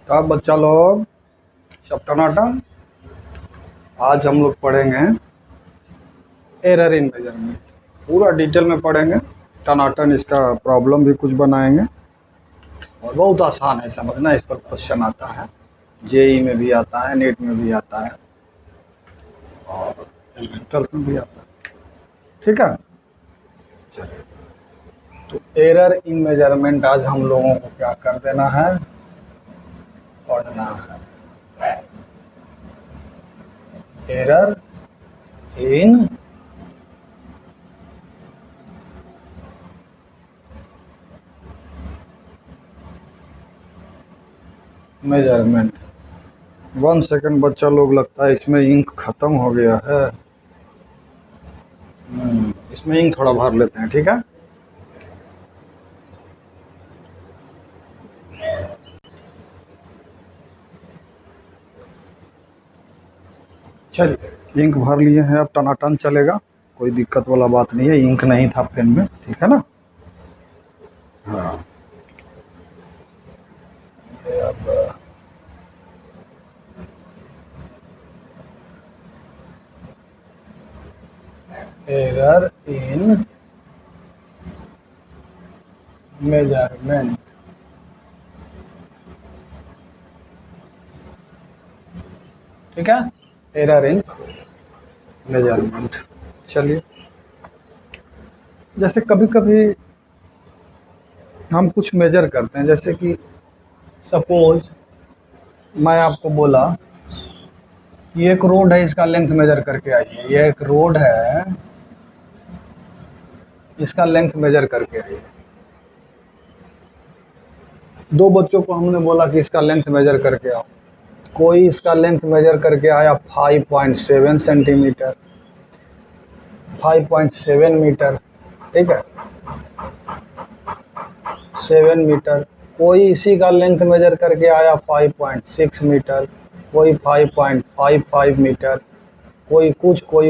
तो अब बच्चा लोग सब टनाटन, आज हम लोग पढ़ेंगे एरर इन मेजरमेंट। पूरा डिटेल में पढ़ेंगे टनाटन, इसका प्रॉब्लम भी कुछ बनाएंगे और बहुत आसान है समझना। इस पर क्वेश्चन आता है, जेई में भी आता है, नेट में भी आता है और एलिमेंटल में भी आता है। ठीक है, चलिए। तो एरर इन मेजरमेंट आज हम लोगों को क्या कर देना है, पढ़ना है। Error in measurement. 1 सेकंड बच्चा लोग, लगता है इसमें इंक खत्म हो गया है। इसमें इंक थोड़ा भर लेते हैं, ठीक है। चलिए, इंक भर लिए हैं, अब टनाटन चलेगा, कोई दिक्कत वाला बात नहीं है। इंक नहीं था पेन में, ठीक है ना। हाँ, ये अब एरर इन मेजरमेंट, ठीक है। Error in measurement. चलिए, जैसे कभी कभी हम कुछ मेजर करते हैं, जैसे कि सपोज मैं आपको बोला ये एक रोड है, इसका लेंथ मेजर करके आइए। ये एक रोड है, इसका लेंथ मेजर करके आइए। दो बच्चों को हमने बोला कि इसका लेंथ मेजर करके आओ। कोई इसका लेंथ मेजर करके आया 5.7 सेंटीमीटर, 5.7 मीटर, ठीक है, 7 मीटर। कोई इसी का लेंथ मेजर करके आया 5.6 मीटर, कोई 5.55 मीटर, कोई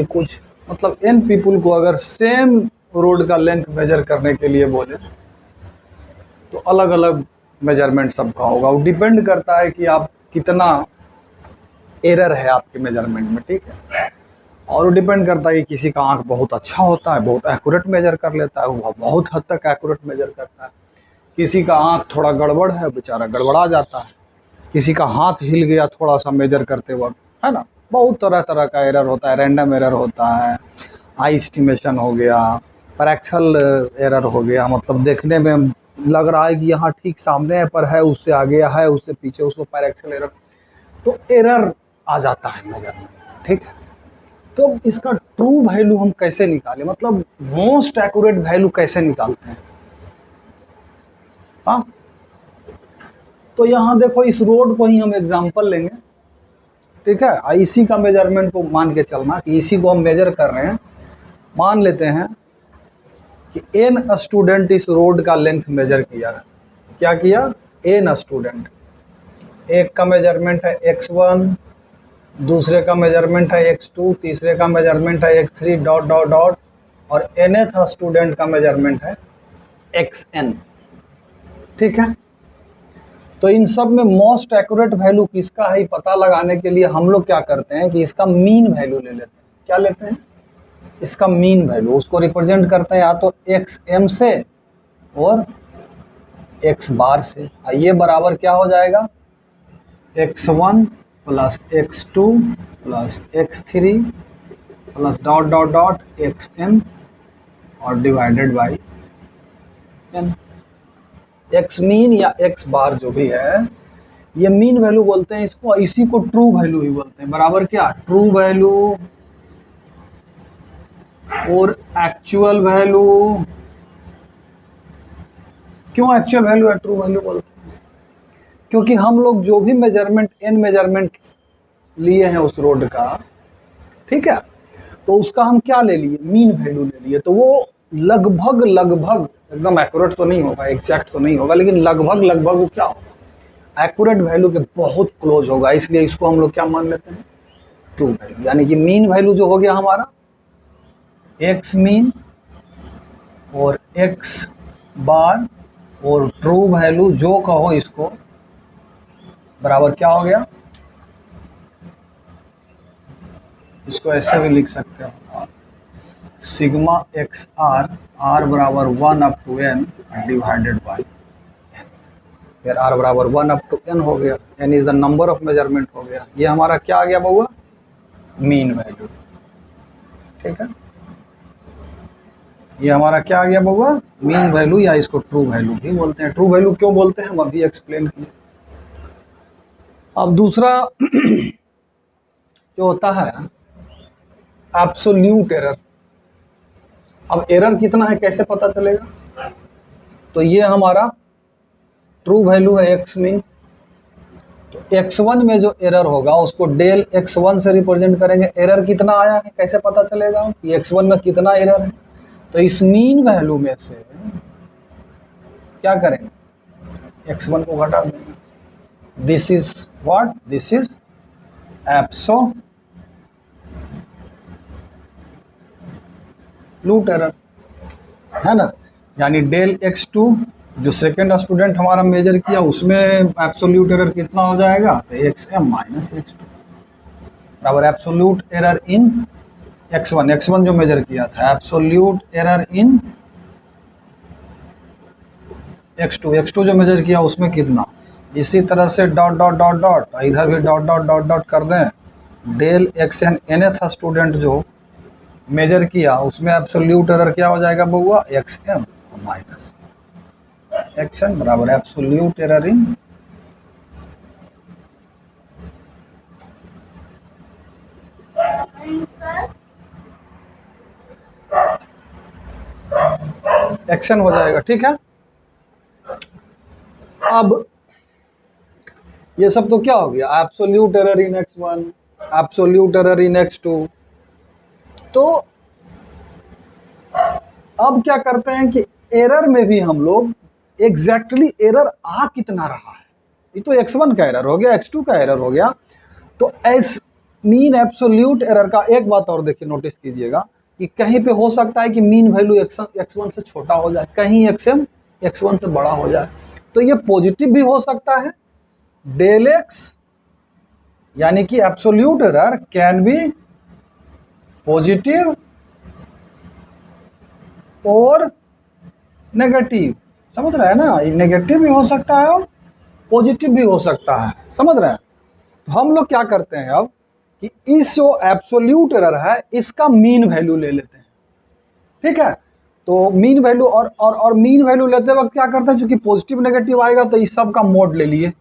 कुछ। मतलब n पीपुल को अगर सेम रोड का लेंथ मेजर करने के लिए बोले तो अलग अलग मेजरमेंट सबका होगा। वो डिपेंड करता है कि आप कितना एरर है आपके मेजरमेंट में, ठीक है। और वो डिपेंड करता है कि किसी का आंख बहुत अच्छा होता है, बहुत एक्यूरेट मेजर कर लेता है, वो बहुत हद तक एक्यूरेट मेजर करता है। किसी का आंख थोड़ा गड़बड़ है, बेचारा गड़बड़ा जाता है। किसी का हाथ हिल गया थोड़ा सा मेजर करते वक्त, है ना। बहुत तरह तरह का एरर होता है, रैंडम एरर होता है, आई एस्टिमेशन हो गया, पैरेक्सल एरर हो गया। मतलब देखने में लग रहा है कि यहाँ ठीक सामने पर है, उससे आगे है, उससे पीछे, उसको पैरेक्सल एरर, तो एरर आ जाता है मेजर में, ठीक है। तो इसका ट्रू वैल्यू हम कैसे निकालें, मतलब मोस्ट एक्यूरेट वैल्यू कैसे निकालते हैं। हाँ, तो यहाँ देखो, इस रोड को ही हम एग्जांपल लेंगे, ठीक है। इसी का मेजरमेंट को मान के चलना कि इसी को हम मेजर कर रहे हैं। मान लेते हैं कि n स्टूडेंट इस रोड का लेंथ मेजर किया है। क्या किया, n स्टूडेंट। एक का मेजरमेंट है x1, दूसरे का मेजरमेंट है x2, तीसरे का मेजरमेंट है x3 डॉट डॉट डॉट, और nth स्टूडेंट का मेजरमेंट है xn, ठीक है। तो इन सब में मोस्ट एक्यूरेट वैल्यू किसका है पता लगाने के लिए हम लोग क्या करते हैं कि इसका मीन वैल्यू ले लेते हैं। क्या लेते हैं, इसका मीन वैल्यू। उसको रिप्रेजेंट करते हैं या तो xm से और x बार से। ये बराबर क्या हो जाएगा, x1 plus x2 plus x3 plus dot dot dot xn और divided by n। x mean या x बार जो भी है, ये मीन वैल्यू बोलते हैं इसको, इसी को ट्रू वैल्यू ही बोलते हैं। बराबर क्या, ट्रू वैल्यू और एक्चुअल वैल्यू। क्यों एक्चुअल वैल्यू या ट्रू वैल्यू बोलते हैं, क्योंकि हम लोग जो भी मेजरमेंट n मेजरमेंट लिए हैं उस रोड का, ठीक है, तो उसका हम क्या ले लिए, मीन वैल्यू ले लिए। तो वो लगभग लगभग एकदम एक्यूरेट तो नहीं होगा, एग्जैक्ट तो नहीं होगा, लेकिन लगभग लगभग वो क्या होगा, एक्यूरेट वैल्यू के बहुत क्लोज होगा। इसलिए इसको हम लोग क्या मान लेते हैं, ट्रू वैल्यू। यानी कि मीन वैल्यू जो हो गया हमारा एक्स मीन और x बार, और ट्रू वैल्यू जो कहो इसको बराबर क्या हो गया, इसको ऐसे भी लिख सकते हो, सिग्मा एक्स आर बराबर 1 up to n divided by, फिर आर बराबर 1 अप टू n हो गया, n is the number of measurement हो गया। ये हमारा क्या आ गया बउआ, मीन वैल्यू। ठीक है, ये हमारा क्या आ गया बउआ, मीन वैल्यू, या इसको ट्रू वैल्यू भी बोलते हैं। ट्रू वैल्यू क्यों बोलते हैं हम अभी एक्सप्लेन किए। अब दूसरा जो होता है एब्सोल्यूट एरर। अब एरर कितना है कैसे पता चलेगा, तो ये हमारा ट्रू वैल्यू है एक्स मीन, तो x1 में जो एरर होगा उसको डेल x1 से रिप्रेजेंट करेंगे। एरर कितना आया है कैसे पता चलेगा कि x1 में कितना एरर है, तो इस मीन वैल्यू में से क्या करेंगे, x1 को घटा देंगे। This is what, this is absolute error, है ना। यानी डेल x2 जो सेकेंड स्टूडेंट हमारा मेजर किया उसमें एब्सोल्यूट एरर कितना हो जाएगा, तो xm माइनस x2 बराबर एब्सोल्यूट एरर इन x1 जो मेजर किया था, एब्सोल्यूट एरर इन x2 जो मेजर किया उसमें कितना। इसी तरह से डॉट डॉट डॉट डॉट, इधर भी डॉट डॉट डॉट डॉट कर दें, डेल xn nth स्टूडेंट जो मेजर किया उसमें एब्सोल्यूट एरर क्या हो जाएगा बउआ, xm माइनस xn बराबर एब्सोल्यूट एरर इन xn हो जाएगा। ठीक है, अब ये सब तो क्या हो गया, absolute error in x1, absolute error in x2। तो अब क्या करते हैं कि एरर में भी हम लोग एग्जैक्टली एरर आ कितना रहा है, ये तो x1 का एरर हो गया, x2 का एरर हो गया, तो एस मीन एब्सोल्यूट एरर का एक बात और देखिए नोटिस कीजिएगा कि कहीं पे हो सकता है कि मीन वैल्यू x1 से छोटा हो जाए, कहीं xm x1 से बड़ा हो जाए, तो ये पॉजिटिव भी हो सकता है। डेल एक्स यानी कि absolute error can be positive और नेगेटिव, समझ रहे हैं ना, नेगेटिव भी हो सकता है और पॉजिटिव भी हो सकता है, समझ रहे हैं। तो हम लोग क्या करते हैं अब कि इस जो एब्सोल्यूट एरर है इसका मीन वैल्यू ले लेते हैं। ठीक है, तो मीन वैल्यू और मीन वैल्यू लेते वक्त क्या करते हैं, चूंकि पॉजिटिव नेगेटिव आएगा तो इस सब का मोड ले लिए,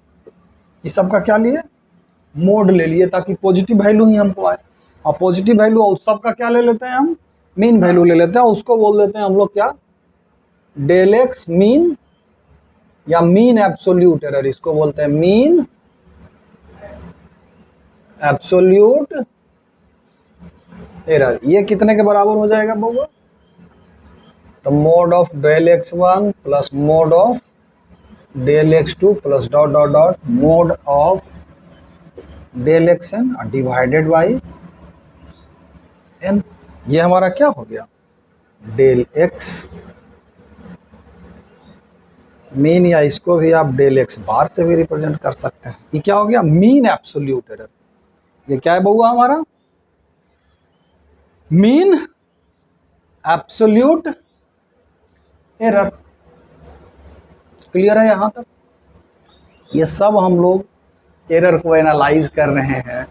इस सब का क्या लिए, मोड ले लिए, ताकि पॉजिटिव वैल्यू ही हमको आए। और पॉजिटिव वैल्यू और सब का क्या ले लेते हैं हम, मीन वैल्यू ले लेते हैं, उसको बोल देते हैं हम लोग क्या, डेल एक्स मीन या मीन एब्सोल्यूट एरर, इसको बोलते हैं मीन एब्सोल्यूट एरर। ये कितने के बराबर हो जाएगा बउआ, तो mod of del x1 plus mod of del x2 plus dot dot dot mod of del xn divided by n। ये हमारा क्या हो गया, डेल x मीन, या इसको भी आप डेल x बार से भी रिप्रेजेंट कर सकते हैं। ये क्या हो गया, मीन एब्सोल्यूट एरर। ये क्या है बउआ हमारा, मीन एब्सोल्यूट एरर। क्लियर है यहां तक। ये सब हम लोग एरर को एनालाइज कर रहे हैं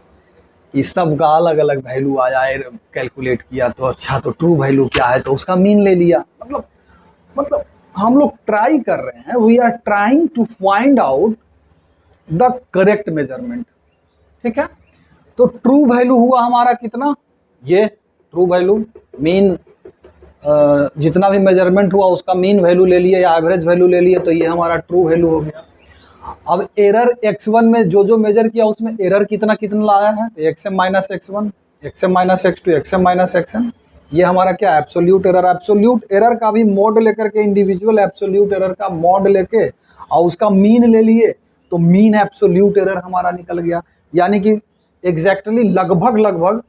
कि सबका अलग अलग वैल्यू आया, कैलकुलेट किया तो अच्छा, तो ट्रू वैल्यू क्या है तो उसका मीन ले लिया। मतलब हम लोग ट्राई कर रहे हैं, we are trying to find out the correct measurement. ठीक है, तो ट्रू वैल्यू हुआ हमारा कितना, ये ट्रू वैल्यू मीन, जितना भी मेजरमेंट हुआ उसका मीन वैल्यू ले लिए या एवरेज वैल्यू ले लिए, तो ये हमारा ट्रू वैल्यू हो गया। अब एरर x1 में जो मेजर किया उसमें एरर कितना कितना लाया है, xm minus x1, xm minus x2, xm minus xn, ये हमारा क्या, एब्सोल्यूट एरर। एब्सोल्यूट एरर का भी मोड लेकर के, इंडिविजुअल एब्सोल्यूट एरर का मोड लेके और उसका मीन ले लिए, तो मीन एब्सोल्यूट एरर हमारा निकल गया। यानी कि एग्जैक्टली लगभग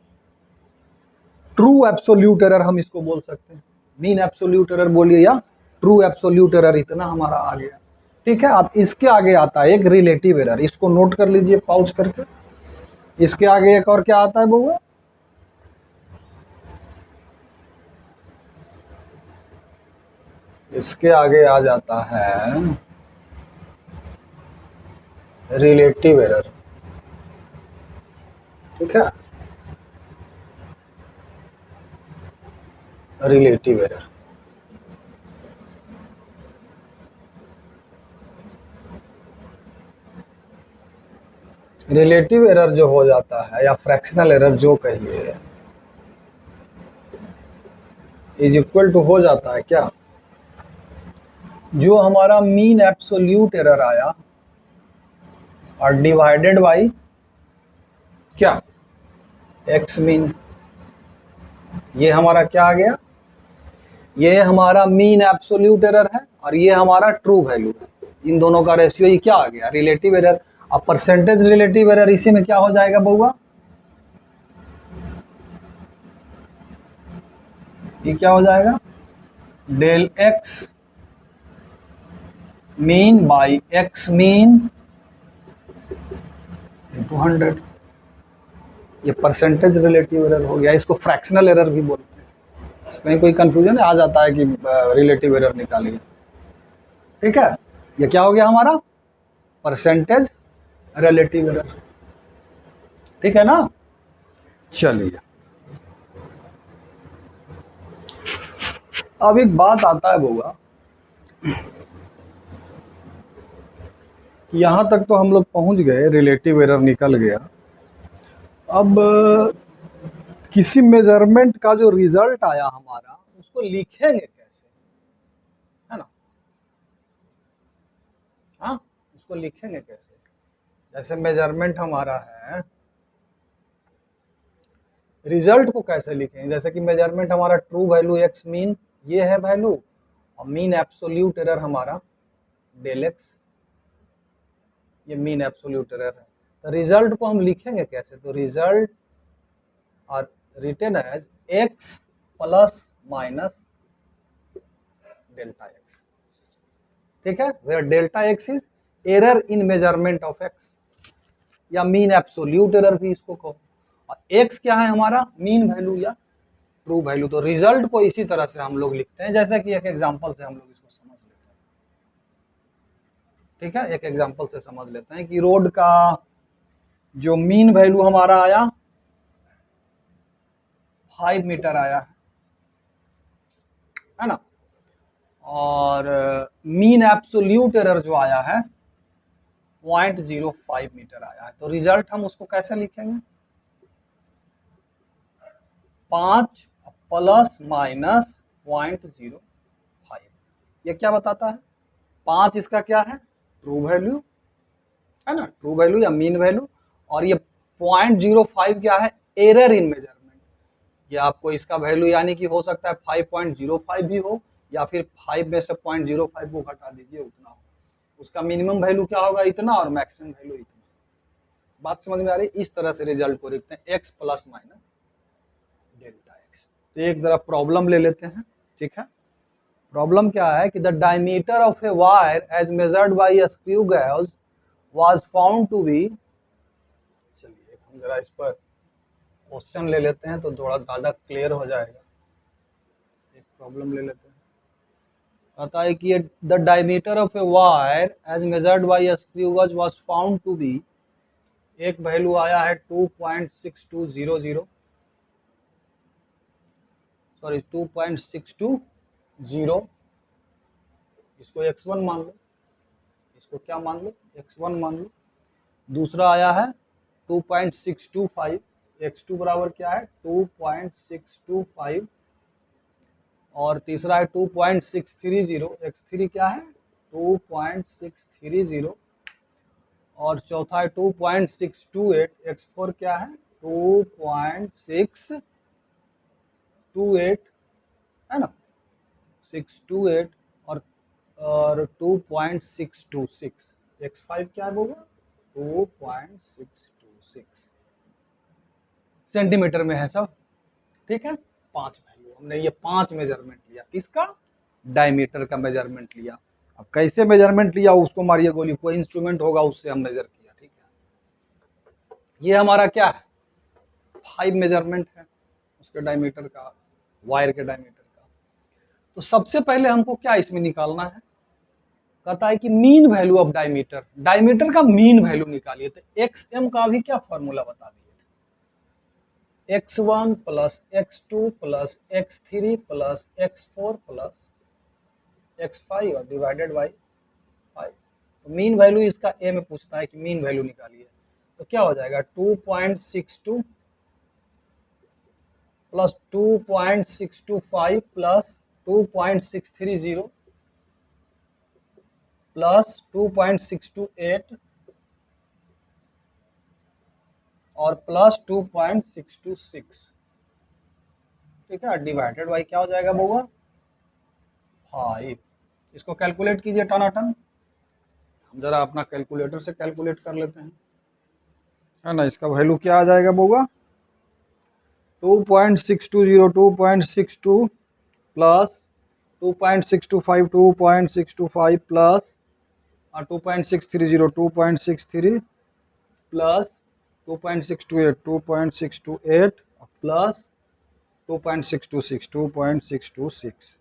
ट्रू एब्सोल्यूट एरर हम इसको बोल सकते हैं। मीन एब्सोल्यूट एरर बोलिए या ट्रू एब्सोल्यूट एरर, इतना हमारा आ गया। ठीक है। अब इसके आगे आता है एक रिलेटिव एरर, इसको नोट कर लीजिए पाउच करके। इसके आगे एक और क्या आता है बउआ? इसके आगे आ जाता है रिलेटिव एरर। ठीक है, रिलेटिव एरर। रिलेटिव एरर जो हो जाता है या फ्रैक्शनल एरर जो कहिए, इज इक्वल टू हो जाता है क्या, जो हमारा मीन एब्सोल्यूट एरर आया और डिवाइडेड बाई क्या, एक्स मीन। ये हमारा क्या आ गया, ये हमारा मीन एब्सोल्यूट एरर है और ये हमारा ट्रू वैल्यू है। इन दोनों का रेशियो ये क्या आ गया, रिलेटिव एरर। अब परसेंटेज रिलेटिव एरर इसी में क्या हो जाएगा बउआ, ये क्या हो जाएगा, del x mean by x mean into 100। ये परसेंटेज रिलेटिव एरर हो गया, इसको फ्रैक्शनल एरर भी बोलते हैं। इसमें कोई कंफ्यूजन आ जाता है कि रिलेटिव एरर निकालिए। ठीक है, ये क्या हो गया हमारा, परसेंटेज रिलेटिव एरर। ठीक है ना। चलिए, अब एक बात आता है बउआ, यहां तक तो हम लोग पहुंच गए, रिलेटिव एरर निकल गया। अब किसी मेजरमेंट का जो रिजल्ट आया हमारा, उसको लिखेंगे कैसे, है ना। हाँ, उसको लिखेंगे कैसे। जैसे मेजरमेंट हमारा है, रिजल्ट को कैसे लिखेंगे। जैसे कि मेजरमेंट हमारा ट्रू वैल्यू एक्स मीन, ये है वैल्यू, और मीन एब्सोल्यूट एरर हमारा डेल एक्स, ये मीन एब्सोल्यूट एरर है। तो रिजल्ट को हम लिखेंगे कैसे, तो result are written as x plus minus delta x. ठीक है, where delta x is error in measurement of x, या मीन एब्सोल्यूट एरर भी इसको कहो। और एक्स क्या है हमारा, मीन वैल्यू या ट्रू वैल्यू। तो रिजल्ट को इसी तरह से हम लोग लिखते हैं, जैसे कि एक एग्जांपल से हम लोग इसको समझ लेते हैं। ठीक है, एक एग्जांपल से समझ लेते हैं कि रोड का जो मीन वैल्यू हमारा आया 5 मीटर आया है ना, और मीन एब्सोल्यूट एरर जो आया है 0.05 मीटर आया है। तो रिजल्ट हम उसको कैसे लिखेंगे, 5 प्लस माइनस 0.05। ये क्या बताता है, 5 इसका क्या है, ट्रू वैल्यू है ना, ट्रू वैल्यू या मीन वैल्यू, और ये 0.05 क्या है, एरर इन मेजरमेंट। ये आपको इसका वैल्यू यानी कि हो सकता है 5.05 भी हो, या फिर 5 में से 0.05 को घटा दीजिए उतना हो। उसका मिनिमम वैल्यू क्या होगा, इतना, और मैक्सिमम वैल्यू इतना। बात समझ में आ रही है। इस तरह से रिजल्ट को लिखते हैं, x plus minus delta x. तो एक जरा प्रॉब्लम ले लेते हैं। ठीक है, प्रॉब्लम क्या है कि the diameter of a wire as measured by a screw gauge was found to be. चलिए हम जरा इस पर क्वेश्चन ले लेते हैं तो थोड़ा ज़्यादा क्लियर हो जाएगा। एक प्रॉब्लम ले लेते हैं, कहता है कि the diameter of a wire as measured by a screw gauge was found to be, एक वैल्यू आया है 2.6200, सॉरी 2.620, इसको x1 मान लो, इसको क्या मान लो, x1 मान लो। दूसरा आया है 2.625, x2 बराबर क्या है 2.625, और तीसरा है 2.630, x3 क्या है 2.630, और चौथा है 2.628, x4 क्या है 2.628, है ना, 628, और 2.626, x5 क्या है होगा 2.626 सेंटीमीटर में है सब। ठीक है, 5 वैल्यू हमने, ये 5 मेजरमेंट लिया, किसका, डायमीटर का मेजरमेंट लिया। अब कैसे मेजरमेंट लिया उसको मारिए गोली, कोई इंस्ट्रूमेंट होगा उससे हम मेजर किया, ठीक है। ये हमारा क्या है, 5 मेजरमेंट है उसके डायमीटर का, वायर के डायमीटर का। तो सबसे पहले हमको क्या इसमें निकालना है, कहता है कि mean value of diameter, diameter का मीन वैल्यू निकालिए। तो एक्स एम का भी क्या फॉर्मूला बता दिए थे, x1 plus x2 plus x3 plus x4 plus x5 और डिवाइडेड बाई 5। तो मीन वैल्यू इसका ए में पूछता है कि मीन वैल्यू निकालिए, तो क्या हो जाएगा 2.62 प्लस 2.625 प्लस 2.630 प्लस 2.628 और प्लस 2.626, ठीक है, डिवाइडेड बाई क्या हो जाएगा बउआ 5। इसको कैलकुलेट कीजिए टनाटन, हम जरा अपना कैलकुलेटर से कैलकुलेट कर लेते हैं, है ना। इसका वैल्यू क्या आ जाएगा बउआ 2.620, 2.62 प्लस 2.625, 2.625 प्लस 2.630, 2.63 प्लस 2.628, 2.628 प्लस 2.626, 2.626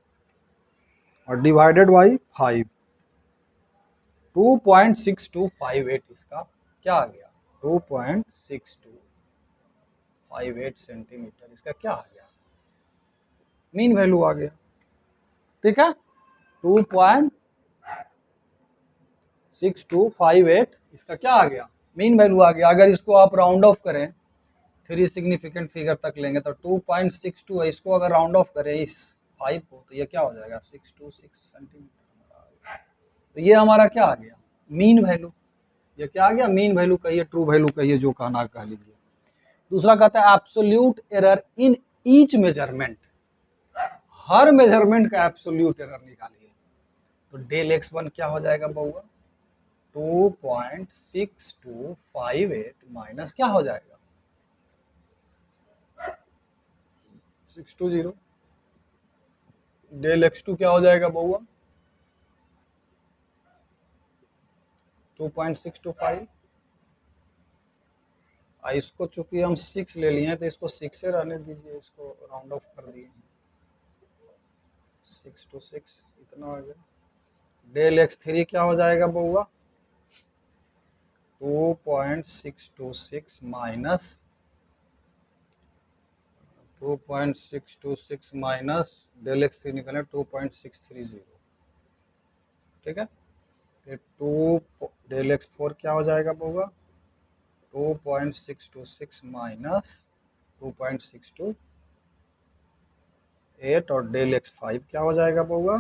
और डिवाइडेड बाई 5। 2.6258 इसका क्या आ गया 2.6258 सेंटीमीटर, इसका क्या आ गया मीन वैल्यू आ गया, ठीक है। 2.6258 इसका क्या आ गया मीन वैल्यू आ गया। अगर इसको आप राउंड ऑफ करें, 3 सिग्निफिकेंट फिगर तक लेंगे तो 2.62 है, इसको अगर राउंड ऑफ करें इस 5 को तो ये क्या हो जाएगा 626 सेंटीमीटर। तो ये हमारा क्या आ गया मीन वैल्यू, ये क्या आ गया मीन वैल्यू कहिए, ट्रू वैल्यू कहिए, जो कहना कह लीजिए। दूसरा कहता है absolute error in each measurement, her measurement का एब्सोल्यूट एरर निकालिए। तो डेल x1 क्या हो जाएगा बउआ 2.6258 माइनस क्या हो जाएगा 620। डेल x2 क्या हो जाएगा बउआ 2.625। इसको चूंकि हम 6 ले लिए हैं तो इसको 6 से रहने दीजिए, इसको राउंड ऑफ कर दिए 6 to 6 इतना आ गया। डेल x3 क्या हो जाएगा बउआ 2.626 माइनस 2.626 माइनस डेल x3 निकले 2.630, ठीक है। फिर 2 डेल x4 क्या हो जाएगा बउआ 2.626 माइनस 2.628 और डेल x5 क्या हो जाएगा बउआ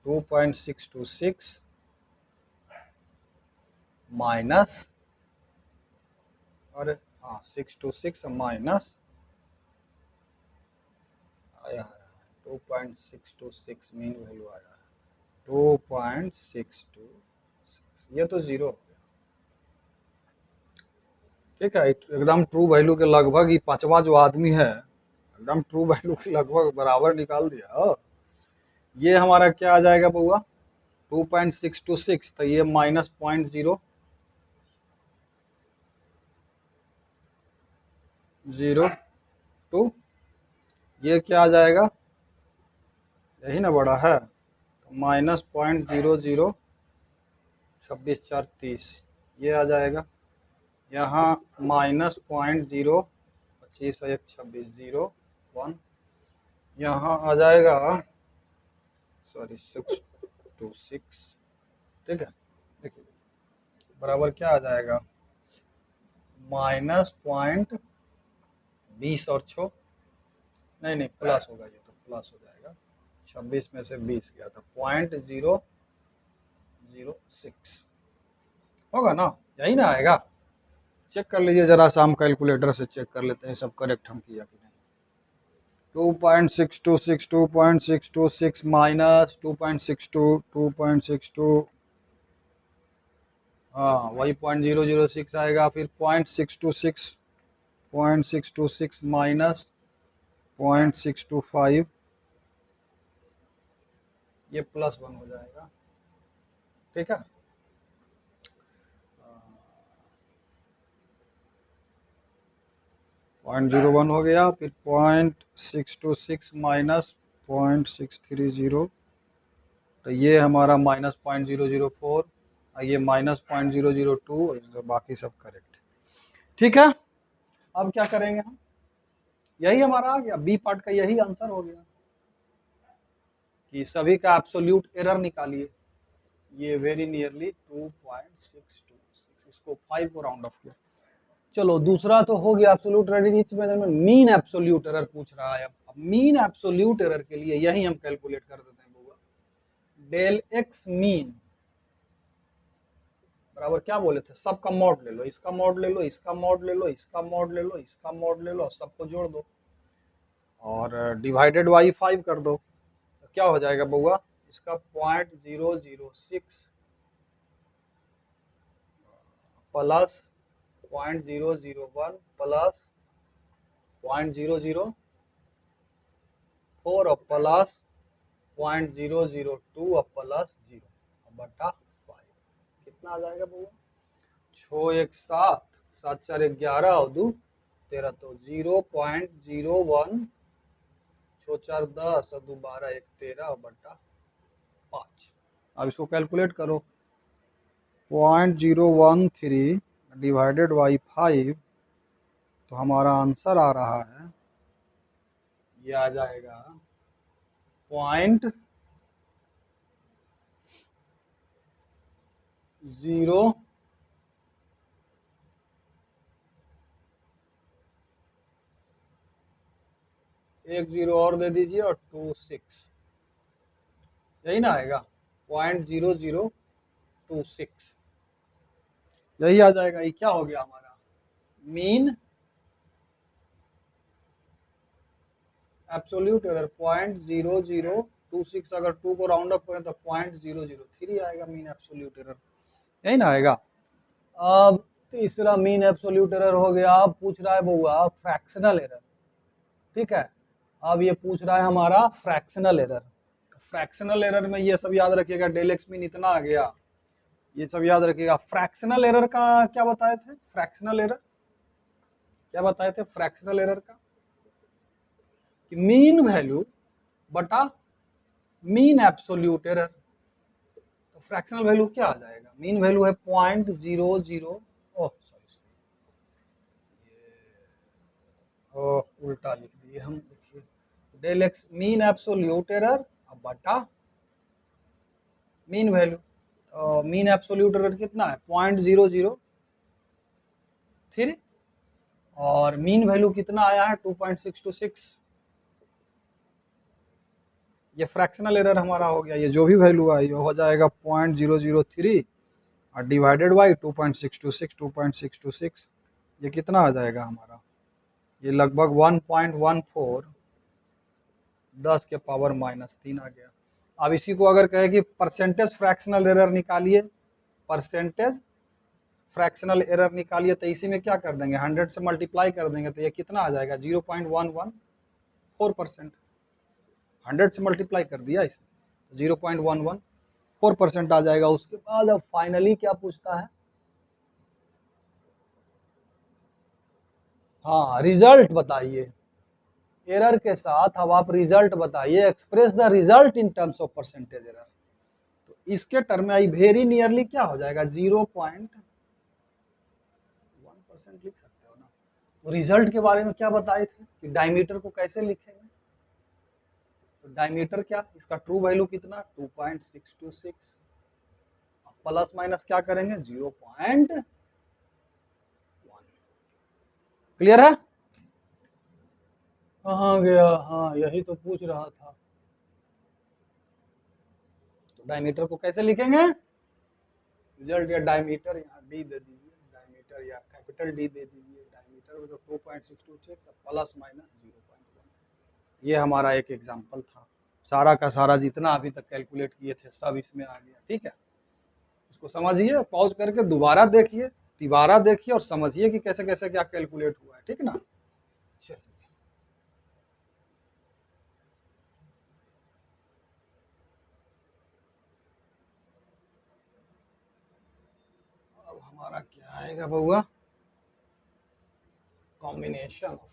2.626 माइनस, अरे हाँ 626 माइनस आया है 2.626 मीन वैल्यू आया है 2.626, ये तो जीरो हो गया, ठीक है। एकदम ट्रू वैल्यू के लगभग ही पांचवा जो आदमी है एकदम ट्रू वैल्यू के लगभग बराबर निकाल दिया। ये हमारा क्या आ जाएगा बउआ 2.626, तो ये माइनस 0.002, ये क्या आ जाएगा यही ना बड़ा है, तो माइनस 0.0026 ये आ जाएगा। यहाँ माइनस 0.025 1 26 0 1, यहाँ आ जाएगा सॉरी 626, ठीक है। देखिए बराबर क्या आ जाएगा माइनस 0.20 और 6 नहीं प्लस होगा, ये तो प्लस हो जाएगा 26 में से 20 गया था 0.006 होगा ना, यही ना आएगा। चेक कर लीजिए जरा सा, हम कैलकुलेटर से चेक कर लेते हैं सब करेक्ट हम किया कि नहीं। 2.626 2.626 माइनस 2.62 2.62, हाँ वही 0.006 आएगा। फिर 0.626 माइनस 0.625 ये +1 हो जाएगा, ठीक है। 0.01 हो गया, फिर 0.626 माइनस 0.630, तो ये हमारा -0.004, ये -0.002, बाकी सब करेक्ट, ठीक है। अब क्या करेंगे हम, यही हमारा आ गया, बी पार्ट का यही आंसर हो गया कि सभी का एब्सोल्यूट एरर निकालिए। ये वेरी नियरली 2.626, इसको 5 को राउंड ऑफ किया। चलो दूसरा तो हो गया absolute radius measurement, mean absolute error पूछ रहा है। अब मीन एब्सोल्यूट एरर के लिए यही हम कैलकुलेट कर देते हैं बउआ। डेल एक्स मीन बराबर क्या बोले थे, सबका मॉड ले लो, इसका मॉड ले लो, इसका मॉड ले लो, इसका मॉड ले लो, इसका मॉड ले लो, सबको जोड़ दो और डिवाइडेड बाई 5 कर दो, तो क्या हो जाएगा बउआ, इसका 0.006 प्लस 0.001 प्लस 0.004 और प्लस 0.002 और प्लस 0 बटा 5, कितना आ जाएगा बउआ, 6 1 7 7 4 11 और 2 13, तो 0.01, 6 4 10 और 2 12 1 13 बटा 5। अब इसको कैलकुलेट करो, 0.013 डिवाइडेड बाई 5, तो हमारा आंसर आ रहा है, ये आ जाएगा 0.0, एक 0 और दे दीजिए और 26, यही ना आएगा 0.0026, यही आ जाएगा। ये क्या हो गया हमारा मीन एब्सोल्यूट एरर 0.0026, अगर 2 को राउंड अप करें तो 0.003 आएगा मीन एब्सोल्यूट एरर, यही ना आएगा। अब तीसरा मीन एब्सोल्यूट एरर हो गया। अब पूछ रहा है बउआ फ्रैक्शनल एरर, ठीक है। अब ये पूछ रहा है हमारा फ्रैक्शनल एरर। फ्रैक्शनल एरर में ये सब याद रखिएगा, डेल एक्स मीन इतना आ गया, ये सब याद रखिएगा। फ्रैक्शनल एरर का क्या बताए थे, फ्रैक्शनल एरर क्या बताए थे, फ्रैक्शनल एरर का कि मीन वैल्यू बटा मीन एब्सोल्यूट एरर, तो फ्रैक्शनल वैल्यू क्या आ जाएगा, मीन वैल्यू है 0.00, ओह सॉरी उल्टा लिख दिए हम, देखिए del x mean absolute error बटा mean value, mean absolute error कितना है 0.003 और मीन वैल्यू कितना आया है 2.626, ये फ्रैक्शनल एरर हमारा हो गया। ये जो भी वैल्यू आई वो हो जाएगा 0.003 और डिवाइडेड बाई 2.626, 2.626, ये कितना आ जाएगा हमारा, ये लगभग 1.14 10 के पावर -3 आ गया। अब इसी को अगर कहे कि परसेंटेज फ्रैक्शनल एरर निकालिए, परसेंटेज फ्रैक्शनल एरर निकालिए, तो इसी में क्या कर देंगे 100 से मल्टीप्लाई कर देंगे, तो ये कितना आ जाएगा 0.114%, 100 से मल्टीप्लाई कर दिया इसमें, तो 0.114% आ जाएगा। उसके बाद अब फाइनली क्या पूछता है, हाँ रिजल्ट बताइए, एरर के साथ अब आप रिजल्ट बताइए, express the result in terms of percentage error, तो इसके टर्म में आई वेरी नियरली क्या हो जाएगा 0.1% लिख सकते हो ना। तो रिजल्ट के बारे में क्या बताए थे कि डायमीटर को कैसे लिखेंगे, तो डायमीटर क्या, इसका ट्रू वैल्यू कितना 2.626, प्लस माइनस क्या करेंगे 0.1, क्लियर है। कहाँ गया, हाँ यही तो पूछ रहा था। तो डायमीटर को कैसे लिखेंगे, रिजल्ट या डायमीटर यहाँ डी दे दीजिए, डायमीटर या कैपिटल डी दे दीजिए, डायमीटर में तो 2.626 प्लस माइनस 0.1, ये हमारा एक एग्जांपल था। सारा का सारा जितना अभी तक कैलकुलेट किए थे सब इसमें आ गया, ठीक है। इसको समझिए, पॉज करके दोबारा देखिए, तिबारा देखिए और समझिए कि कैसे कैसे क्या कैलकुलेट हुआ है, ठीक ना। चलिए हमारा क्या आएगा बउआ, कॉम्बिनेशन ऑफ